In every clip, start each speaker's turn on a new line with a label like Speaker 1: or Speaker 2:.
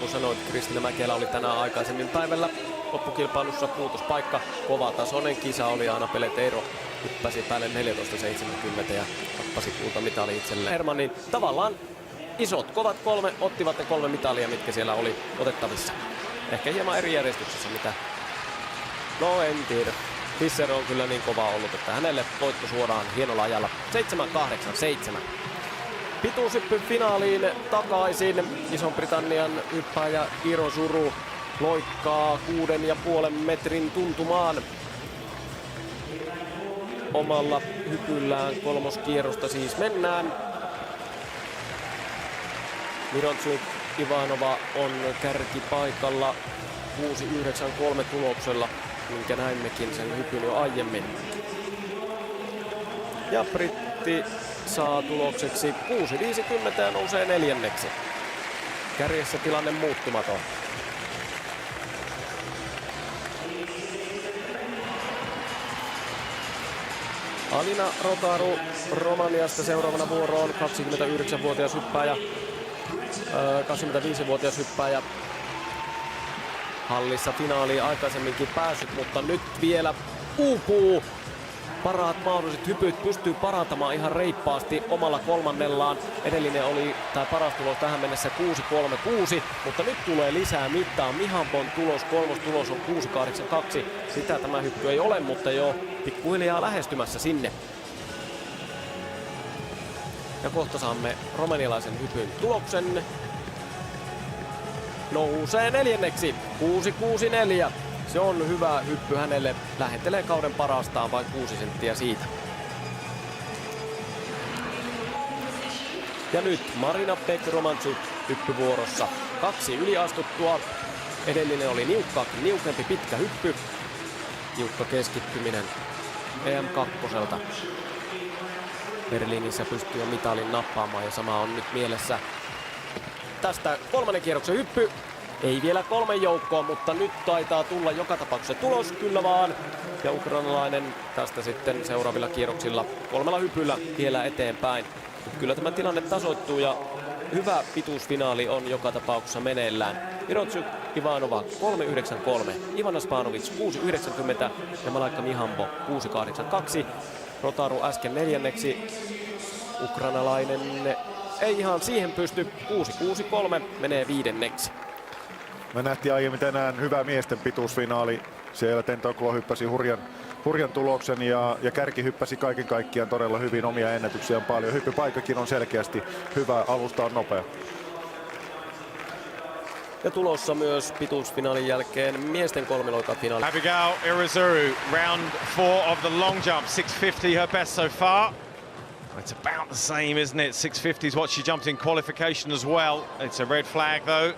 Speaker 1: kun sanoit, Kristiina Mäkelä oli tänään aikaisemmin päivällä loppukilpailussa puutuspaikka. Kovatasoinen kisa oli, Aina Peleteiro hyppäsi päälle 14.70 ja tappasi kultamitali itselleen. Hermannin tavallaan isot, kovat kolme ottivat ne 3 mitalia, mitkä siellä oli otettavissa. Ehkä hieman eri järjestyksessä, mitä... No en tiedä. Fischer on kyllä niin kova ollut, että hänelle voitto suoraan hienolla ajalla. 7.87. Pituushyppy finaaliin takaisin. Ison-Britannian hyppääjä Iro Suru loikkaa 6,5 metrin tuntumaan omalla hypyllään. Kolmoskierrosta siis mennään. Mirontsu Ivanova on kärkipaikalla 6.93 tuloksella, minkä näimmekin sen hypyn jo aiemmin. Ja britti saa tulokseksi 6.50 ja nousee 4. Kärjessä tilanne muuttumaton. Alina Rotaru Romaniasta seuraavana vuoroon, 29-vuotias hyppääjä. 25-vuotias hyppääjä. Hallissa finaaliin aikaisemminkin päässyt, mutta nyt vielä uupuu. Parhaat mahdolliset hypyt pystyy parantamaan ihan reippaasti omalla kolmannellaan. Edellinen oli, tai paras tulos tähän mennessä 6.36, mutta nyt tulee lisää mittaa. Mihanpon tulos, kolmostulos on 6.82. Sitä tämä hyppy ei ole, mutta jo pikkuhiljaa lähestymässä sinne. Ja kohta saamme romanialaisen hypyn tuloksen. Nousee 4. 6.64. Se on hyvä hyppy hänelle. Lähentelee kauden parastaan vain 6 senttiä siitä. Ja nyt Marina Peck-Romanchuk hyppyvuorossa. 2 yliastuttua. Edellinen oli niukempi pitkä hyppy. Tiukka keskittyminen EM2. Berliinissä pystyy jo mitalin nappaamaan ja sama on nyt mielessä. Tästä 3. kierroksen hyppy. Ei vielä 3 joukkoa, mutta nyt taitaa tulla joka tapauksessa tulos, kyllä vaan. Ja ukrainalainen tästä sitten seuraavilla kierroksilla 3 hypyllä vielä eteenpäin. Mutta kyllä tämä tilanne tasoittuu ja hyvä pituusfinaali on joka tapauksessa meneillään. Mirontsu Ivanova 3.93, Ivana Spanovic 6.90 ja Malaika Mihambo 6.82. Rotaru äsken 4. Ukrainalainen ei ihan siihen pysty. 6.63 menee 5.
Speaker 2: Me nähtiin aiemmin tänään hyvä miesten pituusfinaali. Siellä Tentoklo hyppäsi hurjan tuloksen ja kärki hyppäsi kaiken kaikkiaan todella hyvin, omia ennätyksiä on paljon. Hyppypaikkakin on selkeästi hyvä, alusta on nopea.
Speaker 1: Ja tulossa myös pituusfinaalin jälkeen miesten kolmiloikafinaali.
Speaker 3: Abigail Irizuru, round 4 of the long jump, 6.50 her best so far. It's about the same, isn't it? 6.50 is what she jumped in qualification as well. It's a red flag though.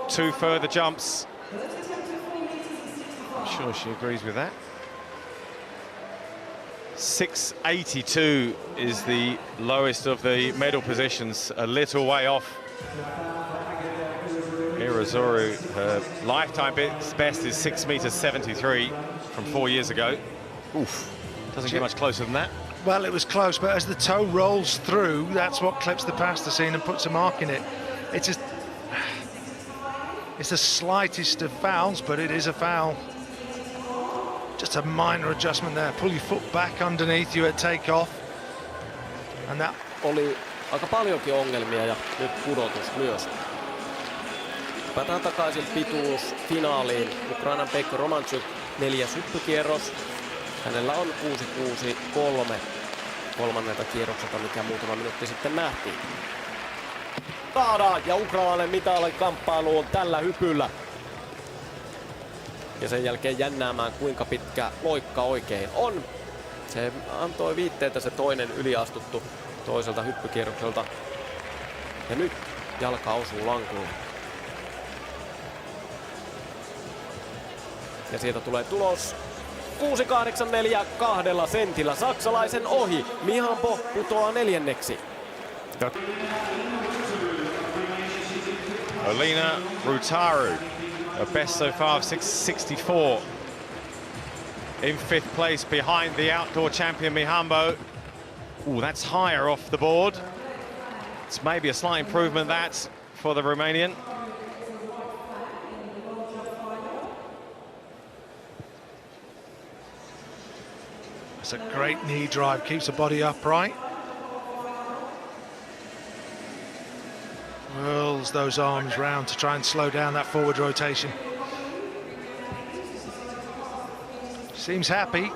Speaker 3: 2 further jumps. I'm sure she agrees with that. 6.82 is the lowest of the medal positions, a little way off. Irizuru, her lifetime best is 6.73 from 4 years ago. Oof, doesn't get much closer than that.
Speaker 4: Well, it was close, but as the toe rolls through, that's what clips the plasticine and puts a mark in it. It's the slightest of fouls, but it is a foul. Just a minor adjustment there. Pull your foot back underneath you at take-off. And that...
Speaker 1: Oli aika paljonkin ongelmia ja nyt pudotus myös. Hypätään takaisin pituusfinaaliin. Ukrainan Peck-Romanchuk 4. hyppykierros. Hänellä on 6.63 kolmannelta kierrokselta, mikä muutama minuutti sitten nähtiin. Saadaan ja ukrainalainen mitali kamppailuun tällä hypyllä. Ja sen jälkeen jännäämään, kuinka pitkä loikka oikein on. Se antoi viitteitä se toinen yliastuttu toiselta hyppykierrokselta. Ja nyt jalka osuu lankulle. Ja sieltä tulee tulos. 6.84 2 sentillä saksalaisen ohi. Mihambo putoaa 4.
Speaker 3: Alina Rotaru, her best so far of 6.64. In 5th place behind the outdoor champion Mihambo. Ooh, that's higher off the board. It's maybe a slight improvement that for the Romanian.
Speaker 4: It's a great knee drive, keeps the body upright. Whirls those arms round to try and slow down that forward rotation. Seems happy.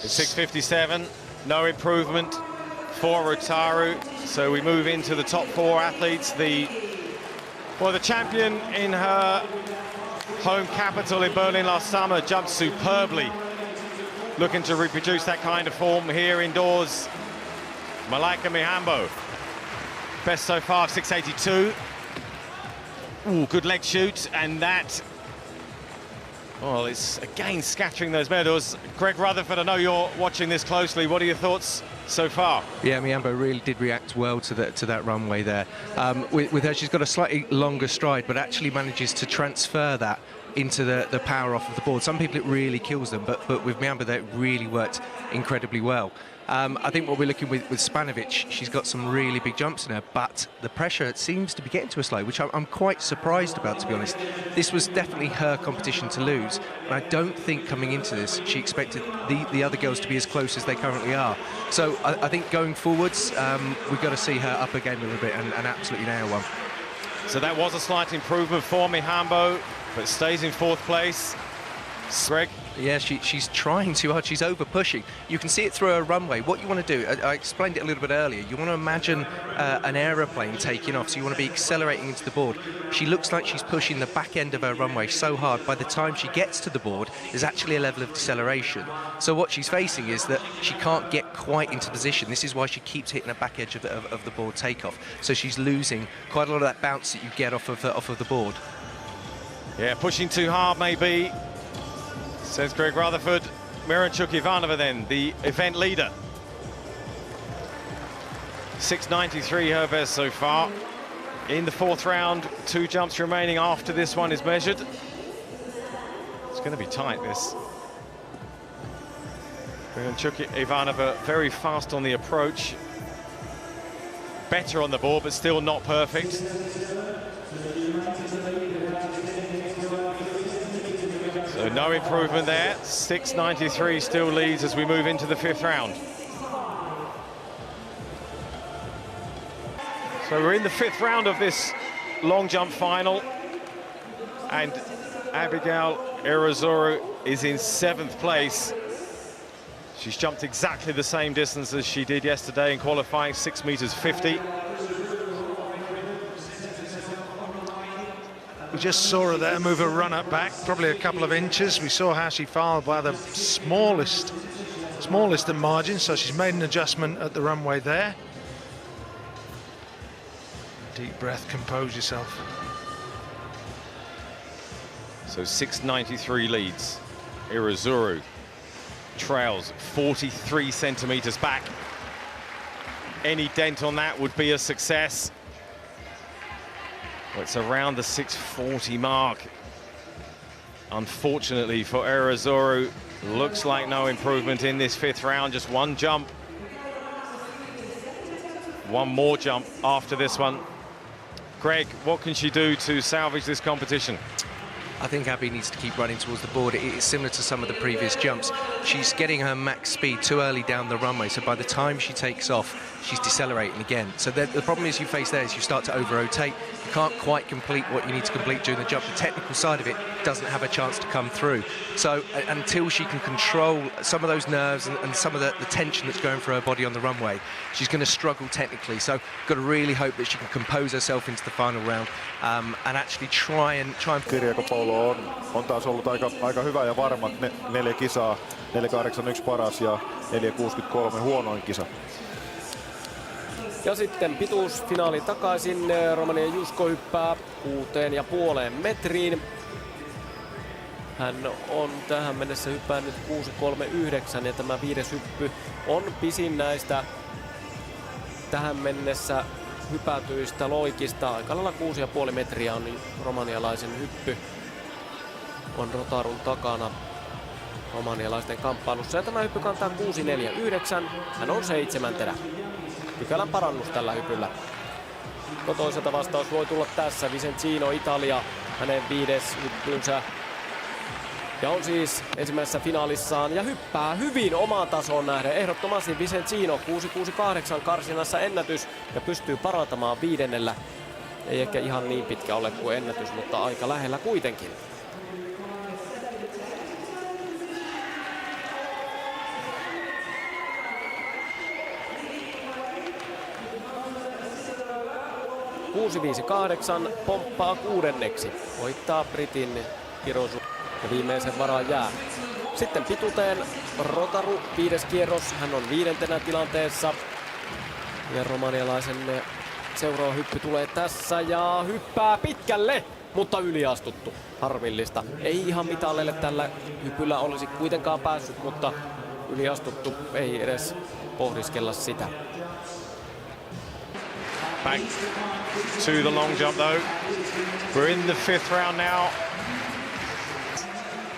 Speaker 3: It's 6:57, no improvement for Rotaru. So we move into the top 4 athletes. The champion in her home capital in Berlin last summer jumped superbly. Looking to reproduce that kind of form here indoors. Malaika Mihambo. Best so far, 6:82. Ooh, good leg shoot, and that... Well, it's again scattering those medals. Greg Rutherford, I know you're watching this closely. What are your thoughts so far?
Speaker 5: Yeah, Mihambo really did react well to that runway there. With her, she's got a slightly longer stride, but actually manages to transfer that into the power off of the board. Some people it really kills them, but with Mihambo that really worked incredibly well. I think what we're looking with Spanovic, she's got some really big jumps in her, but the pressure seems to be getting to her slow, which I'm quite surprised about, to be honest. This was definitely her competition to lose, and I don't think coming into this she expected the other girls to be as close as they currently are. So I think going forwards, we've got to see her up her game a little bit and absolutely nail one.
Speaker 3: So that was a slight improvement for Mihambo, but stays in 4th place. Greg?
Speaker 5: Yeah, she's trying too hard. She's over pushing. You can see it through her runway. What you want to do, I explained it a little bit earlier, you want to imagine an aeroplane taking off, so you want to be accelerating into the board. She looks like she's pushing the back end of her runway so hard, by the time she gets to the board, there's actually a level of deceleration. So what she's facing is that she can't get quite into position. This is why she keeps hitting the back edge of the board takeoff. So she's losing quite a lot of that bounce that you get off of the board.
Speaker 3: Yeah, pushing too hard maybe, says Greg Rutherford. Miranchuk Ivanova then, the event leader. 6:93 her best so far. In the 4th round, 2 jumps remaining after this one is measured. It's going to be tight, this. Miranchuk Ivanova very fast on the approach. Better on the board, but still not perfect. So no improvement there. 6:93 still leads as we move into the 5th round. So we're in the 5th round of this long jump final, and Abigail Errázuriz is in 7th place. She's jumped exactly the same distance as she did yesterday in qualifying, 6.50 meters.
Speaker 4: We just saw her there move her run-up back, probably a couple of inches. We saw how she filed by the smallest of margins, so she's made an adjustment at the runway there. Deep breath, compose yourself.
Speaker 3: So 6.93 leads. Errázuriz trails 43 centimeters back. Any dent on that would be a success. Well, it's around the 6:40 mark. Unfortunately for Errázuriz, looks like no improvement in this 5th round. Just 1 jump. 1 more jump after this one. Greg, what can she do to salvage this competition?
Speaker 5: I think Abby needs to keep running towards the board. It's similar to some of the previous jumps. She's getting her max speed too early down the runway, so by the time she takes off, she's decelerating again. So the problem is you face there is you start to over-rotate. You can't quite complete what you need to complete during the jump. The technical side of it doesn't have a chance to come through. So until she can control some of those nerves and some of the tension that's going through her body on the runway, she's going to struggle technically. So got to really hope that she can compose herself into the final round and actually try and...
Speaker 2: Kirjakopoulo on taas ollut aika hyvä ja varma. 4 kisaa, 4.81 paras ja 4.63 huonoin kisa.
Speaker 1: Ja sitten pituusfinaali takaisin. Romanian Jusko hyppää 6,5 metriin. Hän on tähän mennessä hyppännyt 6.39 ja tämä 5. hyppy on pisin näistä tähän mennessä hypätyistä loikista. Aika lailla 6,5 metriä on romanialaisen hyppy. On Rotarun takana romanialaisten kamppailussa. Ja tämä hyppy kantaa 6.49. Hän on 7. Pykälän parannus tällä hypyllä. No toisaalta vastaus voi tulla tässä. Vicentino, Italia, hänen 5. hyppynsä. Ja on siis ensimmäisessä finaalissaan ja hyppää hyvin omaan tasoon nähden. Ehdottomasti Vicentino 6.68 karsinassa ennätys ja pystyy parantamaan 5. Ei ehkä ihan niin pitkä ole kuin ennätys, mutta aika lähellä kuitenkin. pomppaa 6. Voittaa britin Hirosu ja viimeisen varaan jää. Sitten pituuteen Rotaru 5. kierros. Hän on 5. tilanteessa. Ja romanialaisen seuraava hyppy tulee tässä ja hyppää pitkälle, mutta yliastuttu. Harmillista. Ei ihan mitalleille tällä hypyllä olisi kuitenkaan päässyt, mutta yliastuttu, ei edes pohdiskella sitä.
Speaker 3: Back to the long jump though. We're in the 5th round now.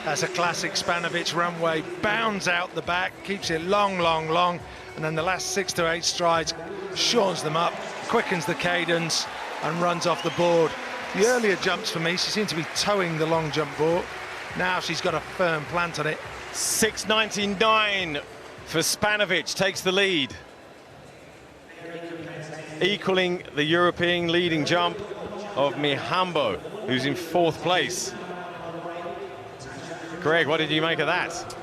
Speaker 4: That's a classic Spanovic runway. Bounds out the back, keeps it long, long, long, and then the last 6 to 8 strides shortens them up, quickens the cadence, and runs off the board. The earlier jumps for me, she seemed to be towing the long jump board. Now she's got a firm plant on it.
Speaker 3: 6.99 for Spanovic, takes the lead. Equaling the European leading jump of Mihambo, who's in 4th place. Greg, what did you make of that?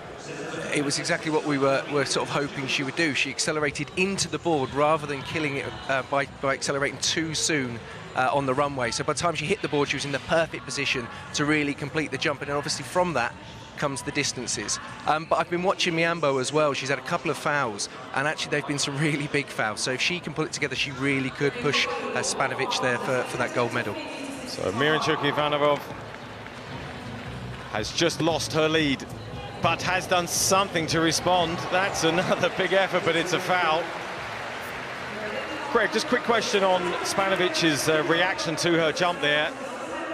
Speaker 5: It was exactly what we were sort of hoping she would do. She accelerated into the board rather than killing it by accelerating too soon on the runway. So by the time she hit the board, she was in the perfect position to really complete the jump. And then obviously from that comes the distances. But I've been watching Mihambo as well. She's had a couple of fouls, and actually they've been some really big fouls. So if she can pull it together, she really could push Spanovic there for that gold medal.
Speaker 3: So Miranchuk Ivanov has just lost her lead, but has done something to respond. That's another big effort, but it's a foul. Greg, just quick question on Spanovic's reaction to her jump there.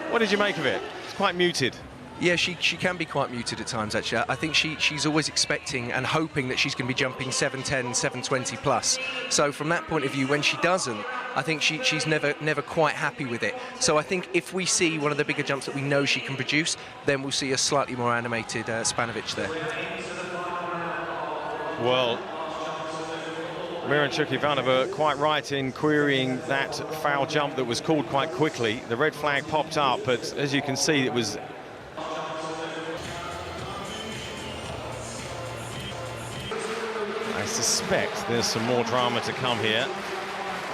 Speaker 3: What did you make of it? It's quite muted.
Speaker 5: Yeah, she can be quite muted at times, actually. I think she's always expecting and hoping that she's going to be jumping 7.10, 7.20 plus. So from that point of view, when she doesn't, I think she's never quite happy with it. So I think if we see one of the bigger jumps that we know she can produce, then we'll see a slightly more animated Spanovic there.
Speaker 3: Well, Miranchuk Ivanova quite right in querying that foul jump that was called quite quickly. The red flag popped up, but as you can see, it was... I suspect there's some more drama to come here.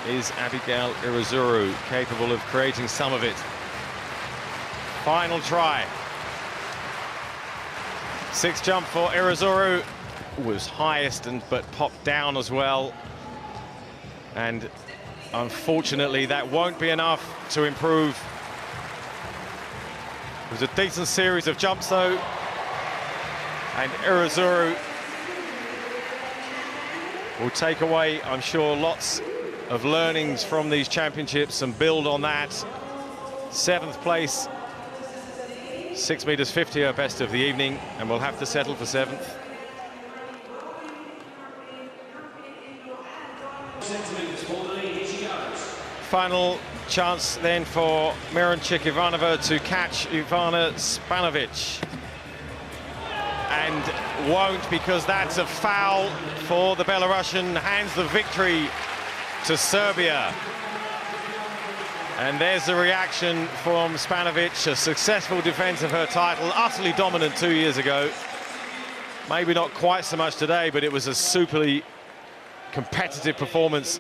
Speaker 3: Is Abigail Iruzuru capable of creating some of it? Final try. 6th jump for Iruzuru. Was highest but popped down as well. And unfortunately, that won't be enough to improve. It was a decent series of jumps though. And Iruzuru will take away, I'm sure, lots of learnings from these championships and build on that. 7th place, 6 meters 50, her best of the evening, and we'll have to settle for 7th. Final chance then for Miranchuk Ivanova to catch Ivana Spanovic. And won't, because that's a foul for the Belarusian, hands the victory to Serbia. And there's the reaction from Spanovic, a successful defense of her title, utterly dominant 2 years ago. Maybe not quite so much today, but it was a superly competitive performance.